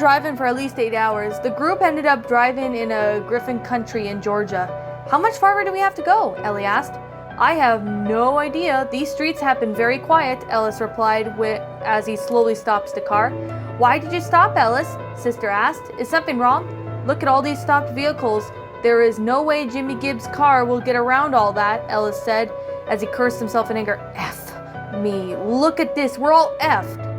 driving for at least 8 hours. The group ended up driving in a Griffin country in Georgia. How much farther do we have to go? Ellie asked. I have no idea. These streets have been very quiet, Ellis replied as he slowly stops the car. Why did you stop, Ellis? Sister asked. Is something wrong? Look at all these stopped vehicles. There is no way Jimmy Gibbs' car will get around all that, Ellis said as he cursed himself in anger. F me. Look at this. We're all effed.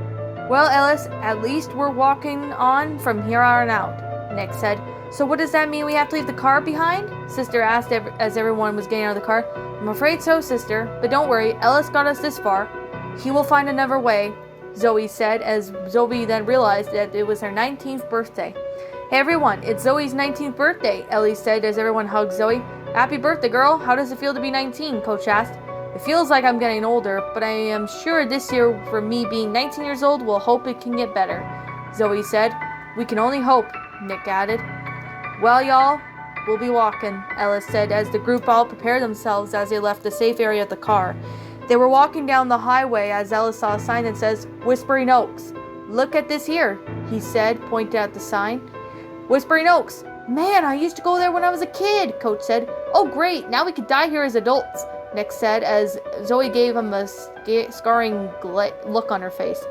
Well, Ellis, at least we're walking on from here on out, Nick said. So what does that mean, we have to leave the car behind? Sister asked as everyone was getting out of the car. I'm afraid so, sister, but don't worry, Ellis got us this far. He will find another way, Zoe said as Zoe then realized that it was her 19th birthday. Hey everyone, it's Zoe's 19th birthday, Ellie said as everyone hugged Zoe. Happy birthday, girl. How does it feel to be 19? Coach asked. It feels like I'm getting older, but I am sure this year, for me being 19 years old, we'll hope it can get better, Zoe said. We can only hope, Nick added. Well, y'all, we'll be walking, Ellis said as the group all prepared themselves as they left the safe area of the car. They were walking down the highway as Ellis saw a sign that says, Whispering Oaks. Look at this here, he said, pointing at the sign. Whispering Oaks. Man, I used to go there when I was a kid, Coach said. Oh, great, now we could die here as adults, Nick said as Zoe gave him a scarring look on her face.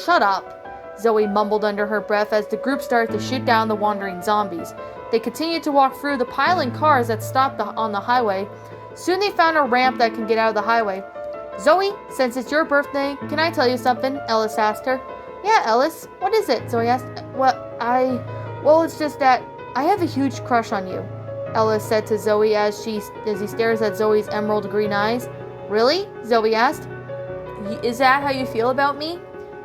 Shut up, Zoe mumbled under her breath as the group started to shoot down the wandering zombies. They continued to walk through the piling cars that stopped on the highway. Soon they found a ramp that can get out of the highway. Zoe, since it's your birthday, can I tell you something? Ellis asked her. Yeah, Ellis. What is it? Zoe asked. Well, it's just that I have a huge crush on you, Ellis said to Zoe as he stares at Zoe's emerald green eyes. Really? Zoe asked. Is that how you feel about me?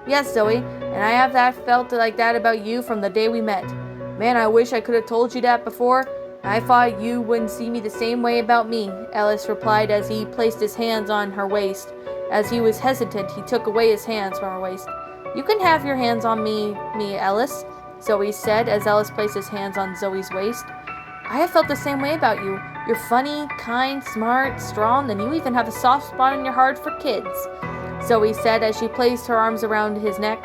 Yes, Zoe, and I have felt like that about you from the day we met. Man, I wish I could have told you that before. I thought you wouldn't see me the same way about me, Ellis replied as he placed his hands on her waist. As he was hesitant, he took away his hands from her waist. You can have your hands on me, Ellis, Zoe said as Ellis placed his hands on Zoe's waist. I have felt the same way about you. You're funny, kind, smart, strong, and you even have a soft spot in your heart for kids, Zoe said as she placed her arms around his neck.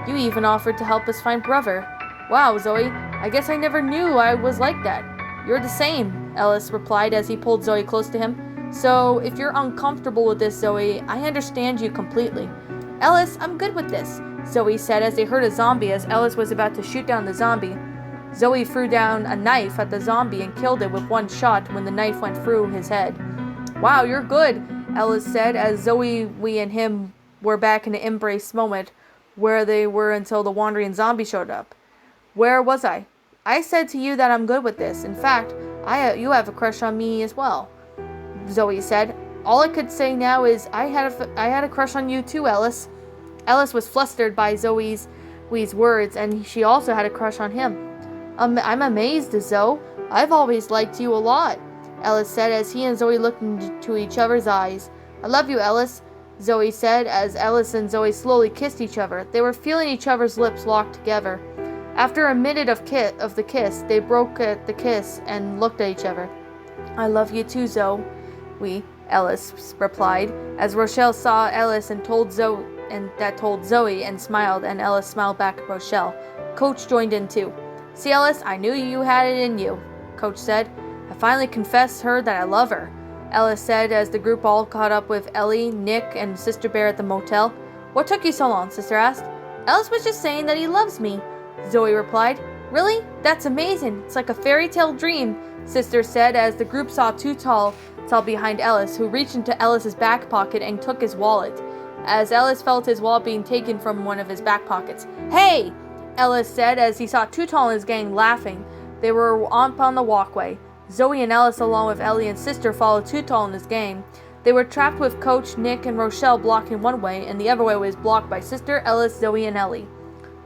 You even offered to help us find brother. Wow, Zoe, I guess I never knew I was like that. You're the same, Ellis replied as he pulled Zoe close to him. So, if you're uncomfortable with this, Zoe, I understand you completely. Ellis, I'm good with this, Zoe said as they heard a zombie as Ellis was about to shoot down the zombie. Zoe threw down a knife at the zombie and killed it with one shot when the knife went through his head. Wow, you're good, Ellis said as Zoe, we and him were back in the embrace moment where they were until the wandering zombie showed up. Where was I? I said to you that I'm good with this. In fact, you have a crush on me as well, Zoe said. All I could say now is I had a crush on you too, Ellis. Ellis was flustered by Zoe's words, and she also had a crush on him. I'm amazed, Zoe. I've always liked you a lot, Ellis said as he and Zoe looked into each other's eyes. I love you, Ellis, Zoe said as Ellis and Zoe slowly kissed each other. They were feeling each other's lips locked together. After a minute of the kiss, they broke at the kiss and looked at each other. I love you too, Zoe, Ellis replied, as Rochelle saw Ellis and told Zoe and smiled, and Ellis smiled back at Rochelle. Coach joined in too. See, Ellis, I knew you had it in you, Coach said. I finally confessed her that I love her, Ellis said as the group all caught up with Ellie, Nick, and Sister Bear at the motel. What took you so long? Sister asked. Ellis was just saying that he loves me, Zoe replied. Really? That's amazing. It's like a fairy tale dream, Sister said as the group saw Too Tall behind Ellis, who reached into Ellis's back pocket and took his wallet, as Ellis felt his wallet being taken from one of his back pockets. Hey! Ellis said as he saw Too Tall and his gang laughing. They were up on the walkway. Zoe and Ellis, along with Ellie and Sister, followed Too Tall and his gang. They were trapped with Coach, Nick, and Rochelle blocking one way, and the other way was blocked by Sister, Ellis, Zoe, and Ellie.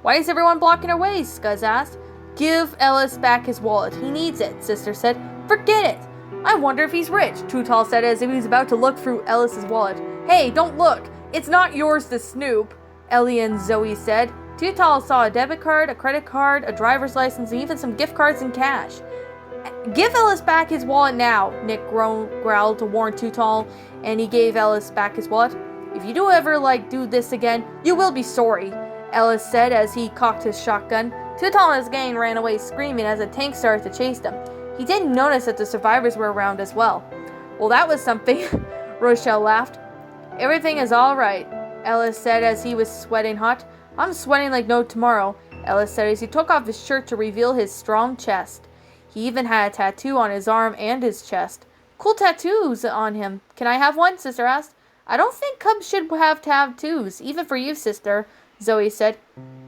Why is everyone blocking our ways? Scuzz asked. Give Ellis back his wallet. He needs it, Sister said. Forget it. I wonder if he's rich, Too Tall said as he was about to look through Ellis's wallet. Hey, don't look. It's not yours to snoop, Ellie and Zoe said. Too Tall saw a debit card, a credit card, a driver's license, and even some gift cards and cash. Give Ellis back his wallet now, Nick growled to warn Too Tall, and he gave Ellis back his wallet. If you do ever do this again, you will be sorry, Ellis said as he cocked his shotgun. Too Tall and his gang ran away screaming as a tank started to chase them. He didn't notice that the survivors were around as well. Well, that was something, Rochelle laughed. Everything is all right, Ellis said as he was sweating hot. I'm sweating like no tomorrow, Ellis said as he took off his shirt to reveal his strong chest. He even had a tattoo on his arm and his chest. Cool tattoos on him. Can I have one? Sister asked. I don't think cubs should have tattoos, even for you, sister, Zoe said.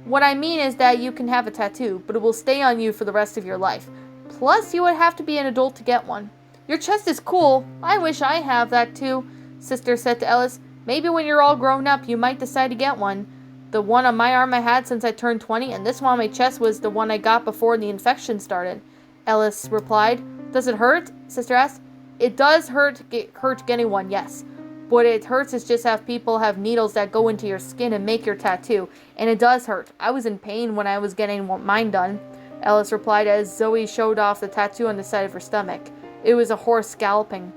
What I mean is that you can have a tattoo, but it will stay on you for the rest of your life. Plus, you would have to be an adult to get one. Your chest is cool. I wish I have that too, Sister said to Ellis. Maybe when you're all grown up, you might decide to get one. The one on my arm I had since I turned 20, and this one on my chest was the one I got before the infection started, Ellis replied. Does it hurt? Sister asked. It does hurt getting one, yes. What it hurts is just have people have needles that go into your skin and make your tattoo. And it does hurt. I was in pain when I was getting mine done, Ellis replied as Zoe showed off the tattoo on the side of her stomach. It was a horse galloping.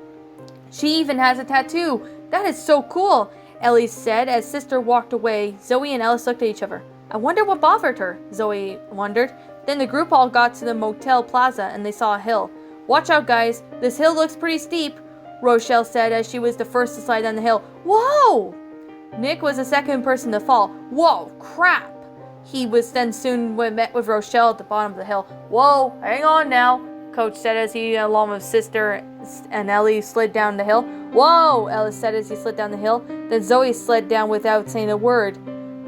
She even has a tattoo. That is so cool, Ellie said as Sister walked away. Zoe and Ellis looked at each other. I wonder what bothered her, Zoe wondered. Then the group all got to the motel plaza and they saw a hill. Watch out, guys. This hill looks pretty steep, Rochelle said as she was the first to slide down the hill. Whoa! Nick was the second person to fall. Whoa, crap! He was then soon met with Rochelle at the bottom of the hill. Whoa, hang on now, Coach said as he, along with Sister and Ellie, slid down the hill. Whoa, Ellis said as he slid down the hill. Then Zoe slid down without saying a word.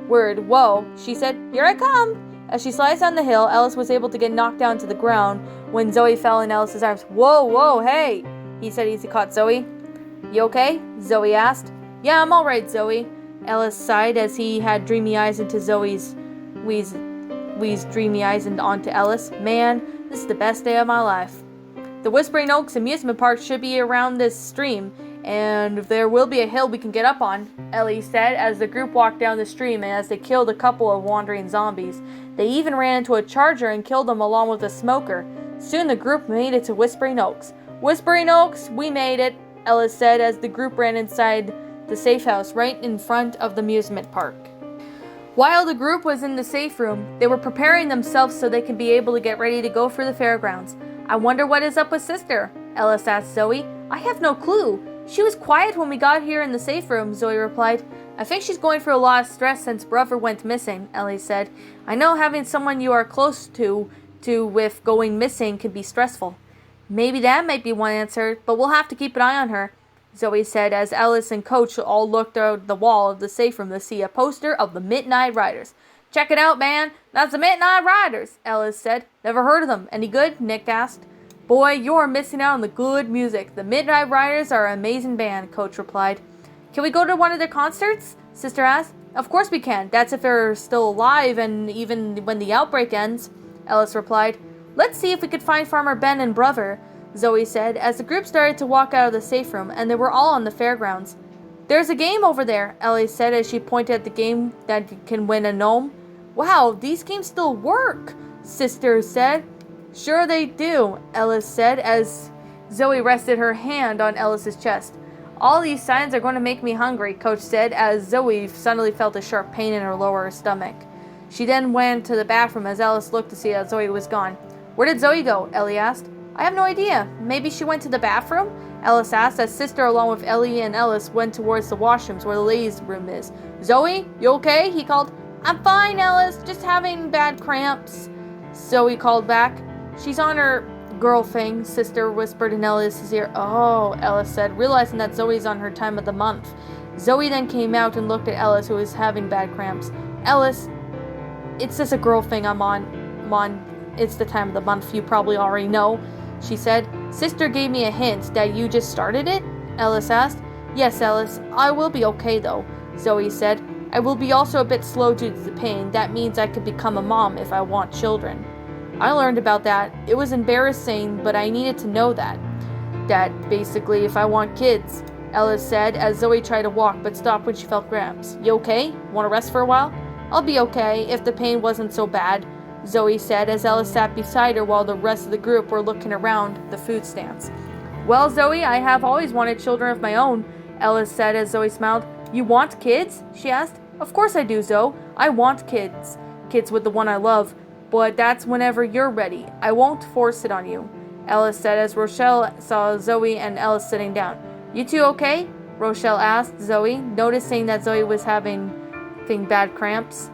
Whoa, she said, here I come. As she slides down the hill, Ellis was able to get knocked down to the ground when Zoe fell in Ellis's arms. Whoa, hey, he said as he caught Zoe. You okay? Zoe asked. Yeah, I'm all right, Zoe. Ellis sighed as he had dreamy eyes into Zoe's wheezed dreamy eyes and onto Ellis. Man, this is the best day of my life. The Whispering Oaks amusement park should be around this stream, and there will be a hill we can get up on, Ellie said as the group walked down the stream and as they killed a couple of wandering zombies. They even ran into a charger and killed them along with a smoker. Soon the group made it to Whispering Oaks. Whispering Oaks, we made it, Ellis said as the group ran inside the safe house right in front of the amusement park. While the group was in the safe room, they were preparing themselves so they could be able to get ready to go for the fairgrounds. I wonder what is up with Sister, Ellis asked Zoe. I have no clue. She was quiet when we got here in the safe room, Zoe replied. I think she's going through a lot of stress since brother went missing, Ellie said. I know having someone you are close to with going missing can be stressful. Maybe that might be one answer, but we'll have to keep an eye on her, Zoe said as Ellis and Coach all looked out the wall of the safe room to see a poster of the Midnight Riders. Check it out, man. That's the Midnight Riders, Ellis said. Never heard of them. Any good? Nick asked. Boy, you're missing out on the good music. The Midnight Riders are an amazing band, Coach replied. Can we go to one of their concerts? Sister asked. Of course we can. That's if they're still alive and even when the outbreak ends, Ellis replied. Let's see if we could find Farmer Ben and brother, Zoe said as the group started to walk out of the safe room and they were all on the fairgrounds. There's a game over there, Ellie said as she pointed at the game that can win a gnome. Wow, these games still work, Sister said. Sure they do, Ellis said as Zoe rested her hand on Ellis's chest. All these signs are going to make me hungry, Coach said as Zoe suddenly felt a sharp pain in her lower stomach. She then went to the bathroom as Ellis looked to see that Zoe was gone. Where did Zoe go? Ellie asked. I have no idea. Maybe she went to the bathroom? Ellis asked as Sister along with Ellie and Ellis went towards the washrooms where the ladies' room is. Zoe, you okay? He called. I'm fine, Ellis. Just having bad cramps. Zoe called back. She's on her girl thing, Sister whispered in Ellis's ear. Oh, Ellis said, realizing that Zoe's on her time of the month. Zoe then came out and looked at Ellis, who was having bad cramps. Ellis, it's just a girl thing I'm on. It's the time of the month, you probably already know, she said. Sister gave me a hint that you just started it? Ellis asked. Yes, Ellis. I will be okay, though, Zoe said. I will be also a bit slow due to the pain. That means I could become a mom if I want children. I learned about that. It was embarrassing, but I needed to know that. That, basically, if I want kids, Ellis said as Zoe tried to walk but stopped when she felt cramps. You okay? Want to rest for a while? I'll be okay if the pain wasn't so bad, Zoe said as Ellis sat beside her while the rest of the group were looking around the food stands. Well, Zoe, I have always wanted children of my own, Ellis said as Zoe smiled. You want kids? She asked. Of course I do, Zoe. I want kids. Kids with the one I love. but that's whenever you're ready. I won't force it on you, Ellis said as Rochelle saw Zoe and Ellis sitting down. You two okay? Rochelle asked Zoe, noticing that Zoe was having bad cramps.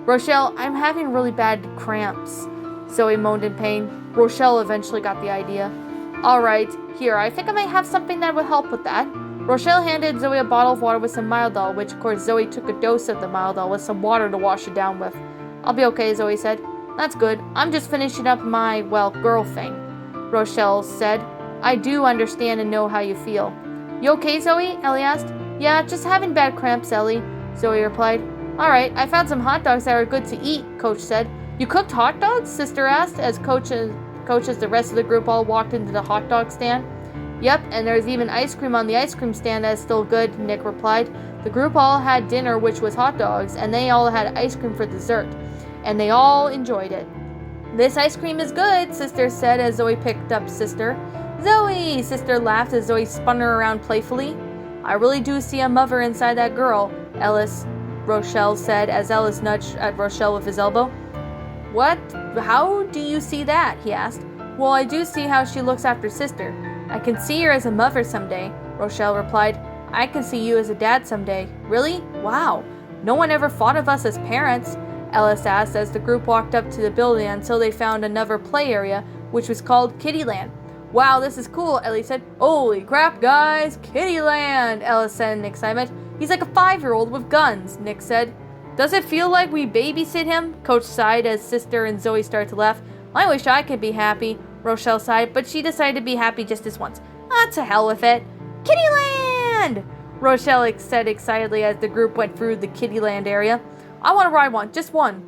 Rochelle, I'm having really bad cramps, Zoe moaned in pain. Rochelle eventually got the idea. Alright, here, I think I might have something that will help with that. Rochelle handed Zoe a bottle of water with some Mildol, which of course Zoe took a dose of the Mildol with some water to wash it down with. I'll be okay, Zoe said. That's good. I'm just finishing up my, girl thing, Rochelle said. I do understand and know how you feel. You okay, Zoe? Ellie asked. Yeah, just having bad cramps, Ellie, Zoe replied. Alright, I found some hot dogs that are good to eat, Coach said. You cooked hot dogs? Sister asked as Coach as the rest of the group all walked into the hot dog stand. Yep, and there's even ice cream on the ice cream stand that's still good, Nick replied. The group all had dinner, which was hot dogs, and they all had ice cream for dessert, and they all enjoyed it. This ice cream is good, Sister said as Zoe picked up Sister. Zoe! Sister laughed as Zoe spun her around playfully. I really do see a mother inside that girl, Rochelle said as Ellis nudged at Rochelle with his elbow. What? How do you see that? He asked. Well, I do see how she looks after Sister. I can see her as a mother someday, Rochelle replied. I can see you as a dad someday. Really? Wow. No one ever thought of us as parents, Ellis asked as the group walked up to the building until they found another play area, which was called Kittyland. Wow, this is cool, Ellie said. Holy crap, guys, Kittyland, Ellis said in excitement. He's like a 5-year-old with guns, Nick said. Does it feel like we babysit him? Coach sighed as Sister and Zoe started to laugh. I wish I could be happy, Rochelle sighed, but she decided to be happy just this once. Ah, to hell with it. Kittyland! Rochelle said excitedly as the group went through the Kittyland area. I want to ride one, just one,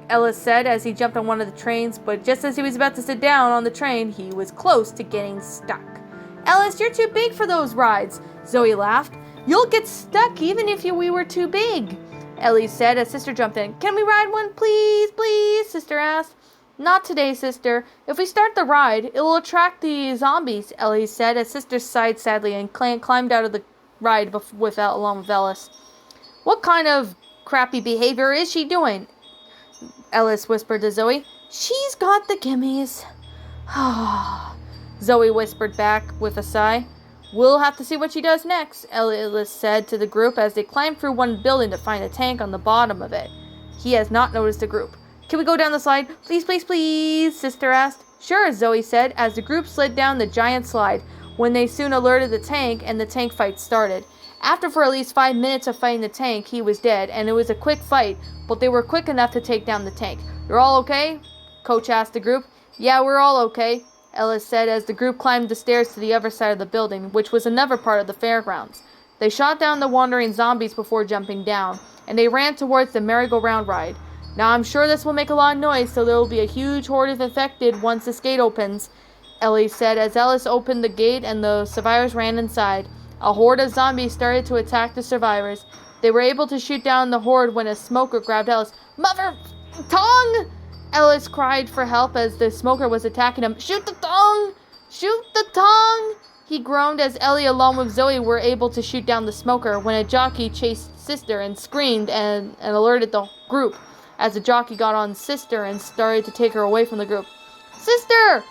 Ellis said as he jumped on one of the trains, but just as he was about to sit down on the train, he was close to getting stuck. Ellis, you're too big for those rides, Zoe laughed. You'll get stuck even if we were too big, Ellie said as Sister jumped in. Can we ride one, please, please? Sister asked. Not today, Sister. If we start the ride, it will attract the zombies, Ellie said as Sister sighed sadly and climbed out of the ride along with Ellis. What kind of crappy behavior is she doing? Ellis whispered to Zoe. She's got the gimmies. Zoe whispered back with a sigh. We'll have to see what she does next, Ellis said to the group as they climbed through one building to find a tank on the bottom of it. He has not noticed the group. Can we go down the slide? Please, please, please, Sister asked. Sure, Zoe said, as the group slid down the giant slide, when they soon alerted the tank and the tank fight started. After for at least 5 minutes of fighting the tank, he was dead, and it was a quick fight, but they were quick enough to take down the tank. You're all okay? Coach asked the group. Yeah, we're all okay, Ellis said as the group climbed the stairs to the other side of the building, which was another part of the fairgrounds. They shot down the wandering zombies before jumping down, and they ran towards the merry-go-round ride. Now I'm sure this will make a lot of noise, so there will be a huge horde of infected once this gate opens, Ellie said as Ellis opened the gate and the survivors ran inside. A horde of zombies started to attack the survivors. They were able to shoot down the horde when a smoker grabbed Ellis. Mother tongue! Ellis cried for help as the smoker was attacking him. Shoot the tongue! Shoot the tongue! He groaned as Ellie along with Zoe were able to shoot down the smoker when a jockey chased Sister and screamed and alerted the group as the jockey got on Sister and started to take her away from the group. Sister!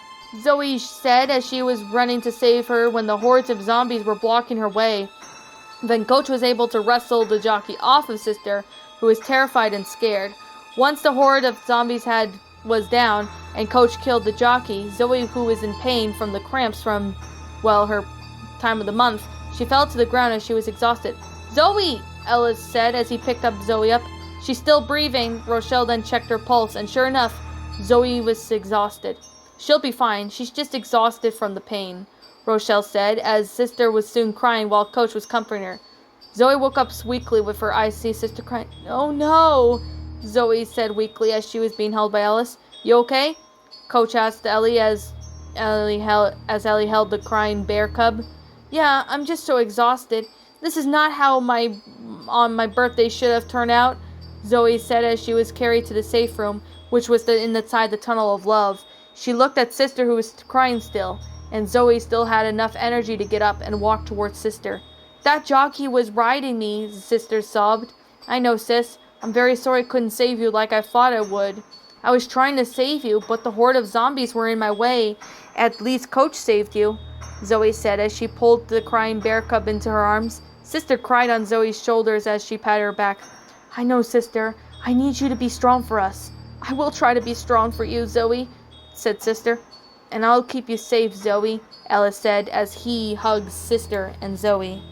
Zoe said as she was running to save her when the hordes of zombies were blocking her way. Then Coach was able to wrestle the jockey off of Sister, who was terrified and scared. Once the horde of zombies was down and Coach killed the jockey, Zoe, who was in pain from the cramps from, her time of the month, she fell to the ground as she was exhausted. Zoe! Ellis said as he picked up Zoe up. She's still breathing. Rochelle then checked her pulse, and sure enough, Zoe was exhausted. She'll be fine. She's just exhausted from the pain, Rochelle said, as Sister was soon crying while Coach was comforting her. Zoe woke up weakly with her eyes see Sister crying. Oh no, Zoe said weakly as she was being held by Ellis. You okay? Coach asked Ellie as Ellie held the crying bear cub. Yeah, I'm just so exhausted. This is not how on my birthday should have turned out, Zoe said as she was carried to the safe room, which was inside the tunnel of love. She looked at Sister, who was crying still, and Zoe still had enough energy to get up and walk towards Sister. That jockey was riding me, Sister sobbed. I know, sis. I'm very sorry I couldn't save you like I thought I would. I was trying to save you, but the horde of zombies were in my way. At least Coach saved you, Zoe said as she pulled the crying bear cub into her arms. Sister cried on Zoe's shoulders as she patted her back. I know, sister. I need you to be strong for us. I will try to be strong for you, Zoe, said Sister. And I'll keep you safe, Zoe, Ellis said as he hugged Sister and Zoe.